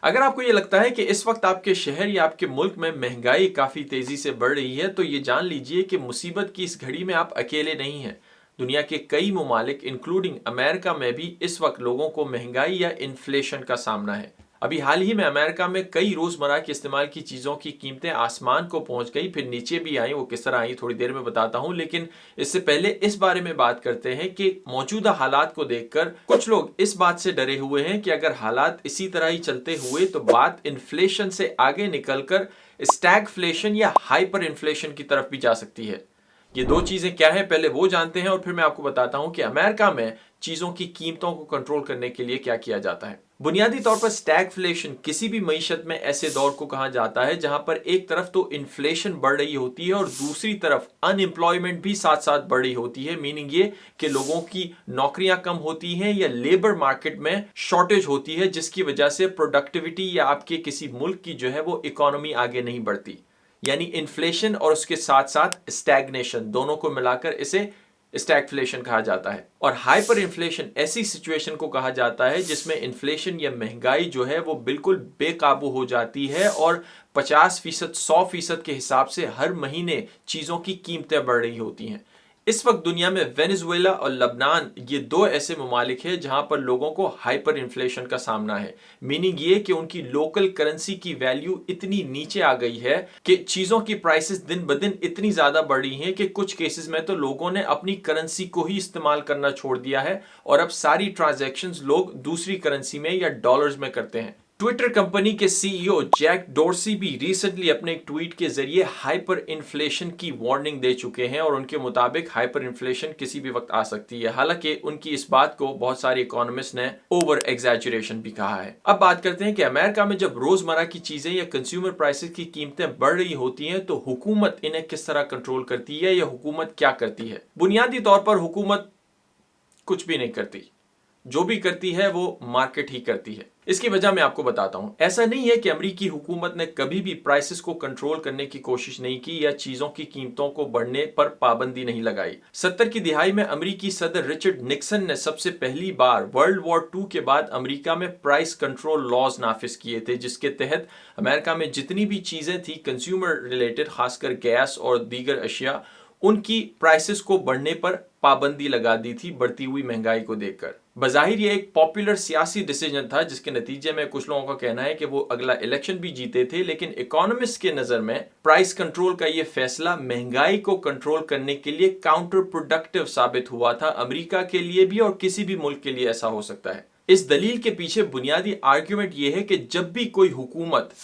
अगर आपको ये लगता है कि इस वक्त आपके शहर या आपके मुल्क में महंगाई काफ़ी तेज़ी से बढ़ रही है, तो ये जान लीजिए कि मुसीबत की इस घड़ी में आप अकेले नहीं हैं। दुनिया के कई ममालिक इंक्लूडिंग अमेरिका में भी इस वक्त लोगों को महंगाई या इन्फ्लेशन का सामना है। अभी हाल ही में अमेरिका में कई रोज़मर्रा के इस्तेमाल की चीज़ों की कीमतें आसमान को पहुंच गई, फिर नीचे भी आई। वो किस तरह आई थोड़ी देर में बताता हूं, लेकिन इससे पहले इस बारे में बात करते हैं कि मौजूदा हालात को देखकर कुछ लोग इस बात से डरे हुए हैं कि अगर हालात इसी तरह ही चलते हुए तो बात इन्फ्लेशन से आगे निकलकर स्टैगफ्लेशन या हाइपर इन्फ्लेशन की तरफ भी जा सकती है। ये दो चीजें क्या है, पहले वो जानते हैं और फिर मैं आपको बताता हूं कि अमेरिका में चीजों की कीमतों को कंट्रोल करने के लिए क्या किया जाता है। बुनियादी तौर पर स्टैगफ्लेशन किसी भी मईशत में ऐसे दौर को कहा जाता है जहां पर एक तरफ तो इन्फ्लेशन बढ़ रही होती है और दूसरी तरफ अनएम्प्लॉयमेंट भी साथ साथ बढ़ रही होती है। मीनिंग ये कि लोगों की नौकरियां कम होती हैं या लेबर मार्केट में शॉर्टेज होती है, जिसकी वजह से प्रोडक्टिविटी या आपके किसी मुल्क की जो है वो इकोनॉमी आगे नहीं बढ़ती। यानी इन्फ्लेशन और उसके साथ साथ स्टैग्नेशन, दोनों को मिलाकर इसे स्टैगफ्लेशन कहा जाता है। और हाइपर इन्फ्लेशन ऐसी सिचुएशन को कहा जाता है जिसमें इन्फ्लेशन या महंगाई जो है वो बिल्कुल बेकाबू हो जाती है और 50% 100% के हिसाब से हर महीने चीजों की कीमतें बढ़ रही होती हैं। इस वक्त दुनिया में वेनेजुएला और लबनान ये दो ऐसे ममालिक हैं जहां पर लोगों को हाइपर इन्फ्लेशन का सामना है। मीनिंग ये कि उनकी लोकल करेंसी की वैल्यू इतनी नीचे आ गई है कि चीजों की प्राइसेस दिन ब दिन इतनी ज्यादा बढ़ रही हैं कि कुछ केसेस में तो लोगों ने अपनी करेंसी को ही इस्तेमाल करना छोड़ दिया है और अब सारी ट्रांजैक्शंस लोग दूसरी करेंसी में या डॉलर्स में करते हैं। ट्विटर कंपनी के सीईओ जैक डोर्सी भी रिसेंटली अपने एक ट्वीट के जरिए हाइपर इन्फ्लेशन की वार्निंग दे चुके हैं और उनके मुताबिक हाइपर इन्फ्लेशन किसी भी वक्त आ सकती है। हालांकि उनकी इस बात को बहुत सारे इकोनॉमिस्ट ने ओवर एग्जैजुरेशन भी कहा है। अब बात करते हैं कि अमेरिका में जब रोजमर्रा की चीजें या कंज्यूमर प्राइसेस की कीमतें बढ़ रही होती हैं तो हुकूमत इन्हें किस तरह कंट्रोल करती है या हुकूमत क्या करती है। बुनियादी तौर पर हुकूमत कुछ भी नहीं करती, जो भी करती है वो मार्केट ही करती है। इसकी वजह मैं आपको बताता हूं। ऐसा नहीं है कि अमेरिकी हुकूमत ने कभी भी प्राइसेस को कंट्रोल करने की कोशिश नहीं की या चीजों की कीमतों को बढ़ने पर पाबंदी नहीं लगाई। 70 की दिहाई में अमेरिकी सदर रिचर्ड निक्सन ने सबसे पहली बार वर्ल्ड वॉर 2 के बाद अमेरिका में प्राइस कंट्रोल लॉज नाफिज किए थे, जिसके तहत अमेरिका में जितनी भी चीजें थी कंज्यूमर रिलेटेड, खासकर गैस और दीगर अशिया, उनकी प्राइसेस को बढ़ने पर पाबंदी लगा दी थी बढ़ती हुई महंगाई को देखकर। बजाहिर ये एक पॉपुलर सियासी डिसीजन था जिसके नतीजे में कुछ लोगों का कहना है कि वो अगला इलेक्शन भी जीते थे, लेकिन इकोनॉमिस्ट के नजर में प्राइस कंट्रोल का ये फैसला महंगाई को कंट्रोल करने के लिए काउंटर प्रोडक्टिव साबित हुआ था। अमेरिका के लिए भी और किसी भी मुल्क के लिए ऐसा हो सकता है। इस दलील के पीछे बुनियादी आर्ग्यूमेंट यह है कि जब भी कोई हुकूमत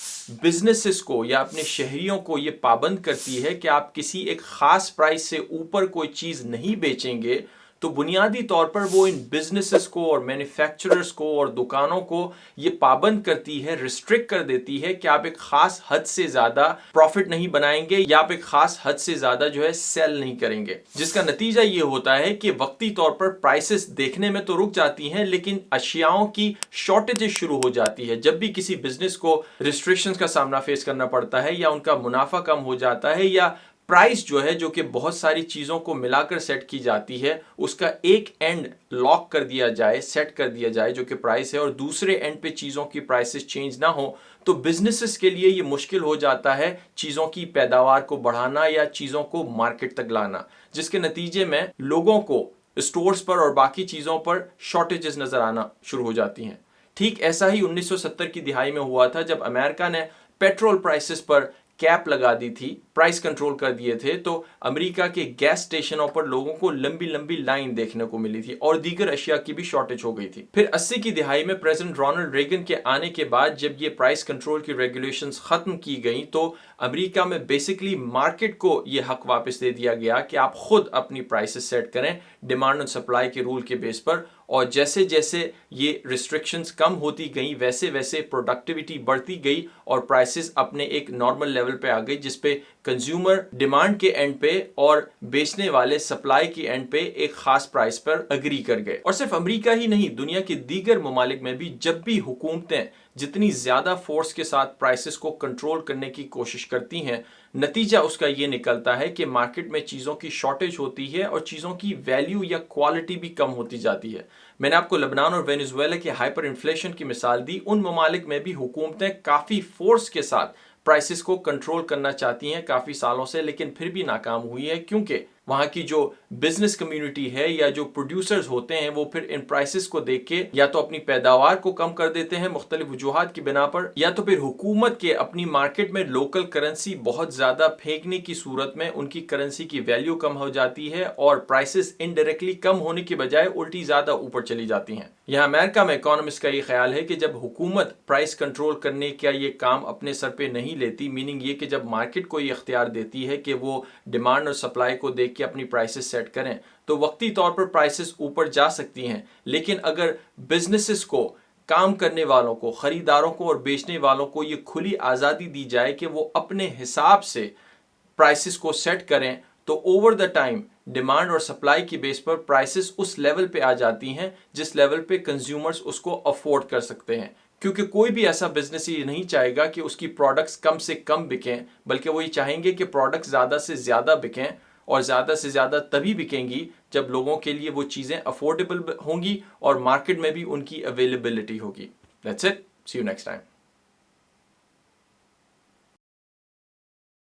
बिजनेसेस को या अपने शहरियों को यह पाबंद करती है कि आप किसी एक खास प्राइस से ऊपर कोई चीज नहीं बेचेंगे, तो बुनियादी तौर पर वो इन बिजनेसेस को और मैन्युफैक्चरर्स को और दुकानों को ये पाबंद करती है, रिस्ट्रिक्ट कर देती है कि आप एक खास हद से ज्यादा प्रॉफिट नहीं बनाएंगे या आप एक खास हद से ज्यादा जो है सेल नहीं करेंगे। जिसका नतीजा ये होता है कि वक्ती तौर पर प्राइसेस देखने में तो रुक जाती हैं, लेकिन अशियाओं की शॉर्टेजेस शुरू हो जाती है। जब भी किसी बिजनेस को रिस्ट्रिक्शंस का सामना फेस करना पड़ता है या उनका मुनाफा कम हो जाता है या प्राइस जो है, जो कि बहुत सारी चीजों को मिलाकर सेट की जाती है, उसका एक एंड लॉक कर दिया जाए, सेट कर दिया जाए जो कि प्राइस है, और दूसरे एंड पे चीजों की प्राइसेस चेंज ना हो, तो बिजनेसेस के लिए ये मुश्किल हो जाता है चीजों की पैदावार को बढ़ाना या चीजों को मार्केट तक लाना, जिसके नतीजे में लोगों को स्टोर्स पर और बाकी चीजों पर शॉर्टेजेस नजर आना शुरू हो जाती हैं। ठीक ऐसा ही 1970 की दिहाई में हुआ था जब अमेरिका ने पेट्रोल प्राइसेस पर कैप लगा दी थी, प्राइस कंट्रोल कर दिए थे, तो अमेरिका के गैस स्टेशनों पर लोगों को लंबी लंबी लाइन देखने को मिली थी और दीगर अशिया की भी शॉर्टेज हो गई थी। फिर 80 की दिहाई में प्रेसिडेंट रोनाल्ड रेगन के आने के बाद जब ये प्राइस कंट्रोल की रेगुलेशंस खत्म की गई तो अमेरिका में बेसिकली मार्केट को ये हक वापस दे दिया गया कि आप खुद अपनी प्राइसेस सेट करें डिमांड और सप्लाई के रूल के बेस पर। और जैसे जैसे ये रिस्ट्रिक्शंस कम होती गई वैसे वैसे प्रोडक्टिविटी बढ़ती गई और प्राइसेस अपने एक नॉर्मल लेवल पे आ गई जिस पे कंज्यूमर डिमांड के एंड पे और बेचने वाले सप्लाई के एंड पे एक खास प्राइस पर अग्री कर गए। और सिर्फ अमेरिका ही नहीं, दुनिया के दीगर ममालिक में भी जब भी हुकूमतें जितनी ज्यादा फोर्स के साथ प्राइसेस को कंट्रोल करने की कोशिश करती हैं, नतीजा उसका ये निकलता है कि मार्केट में चीज़ों की शॉर्टेज होती है और चीज़ों की वैल्यू या क्वालिटी भी कम होती जाती है। मैंने आपको लेबनान और वेनेजुएला के हाइपर इन्फ्लेशन की मिसाल दी। उन ममालिक में भी हुकूमतें काफ़ी फोर्स के साथ प्राइसेस को कंट्रोल करना चाहती हैं काफ़ी सालों से, लेकिन फिर भी नाकाम हुई है, क्योंकि वहाँ की जो बिजनेस कम्युनिटी है या जो प्रोड्यूसर्स होते हैं वो फिर इन प्राइसेस को देख के या तो अपनी पैदावार को कम कर देते हैं मुख्तलिफ वजूहात की बिना पर, या तो फिर हुकूमत के अपनी मार्केट में लोकल करेंसी बहुत ज़्यादा फेंकने की सूरत में उनकी करेंसी की वैल्यू कम हो जाती है और प्राइसेस इनडायरेक्टली कम होने की बजाय उल्टी ज़्यादा ऊपर चली जाती हैं। यहाँ अमेरिका में इकोनॉमिस्ट का ये ख्याल है कि जब हुकूमत प्राइस कंट्रोल करने का ये काम अपने सर पे नहीं लेती, मीनिंग ये कि जब मार्केट को ये इख्तियार देती है कि वो डिमांड और सप्लाई को देख के अपनी प्राइसेस सेट करें, तो वक्ती तौर पर प्राइसेस ऊपर जा सकती हैं। लेकिन अगर बिजनेसेस को, काम करने वालों को, खरीदारों को और बेचने वालों को ये खुली आज़ादी दी जाए कि वो अपने हिसाब से प्राइसेस को सेट करें, तो ओवर द टाइम डिमांड और सप्लाई की बेस पर प्राइसेस उस लेवल पे आ जाती हैं जिस लेवल पे कंज्यूमर्स उसको अफोर्ड कर सकते हैं। क्योंकि कोई भी ऐसा बिजनेस ये नहीं चाहेगा कि उसकी प्रोडक्ट्स कम से कम बिकें, बल्कि वो ये चाहेंगे कि प्रोडक्ट्स ज़्यादा से ज़्यादा बिकें, और ज़्यादा से ज़्यादा तभी बिकेंगी जब लोगों के लिए वो चीज़ें अफोर्डेबल होंगी और मार्केट में भी उनकी अवेलेबिलिटी होगी। That's it, see you next time.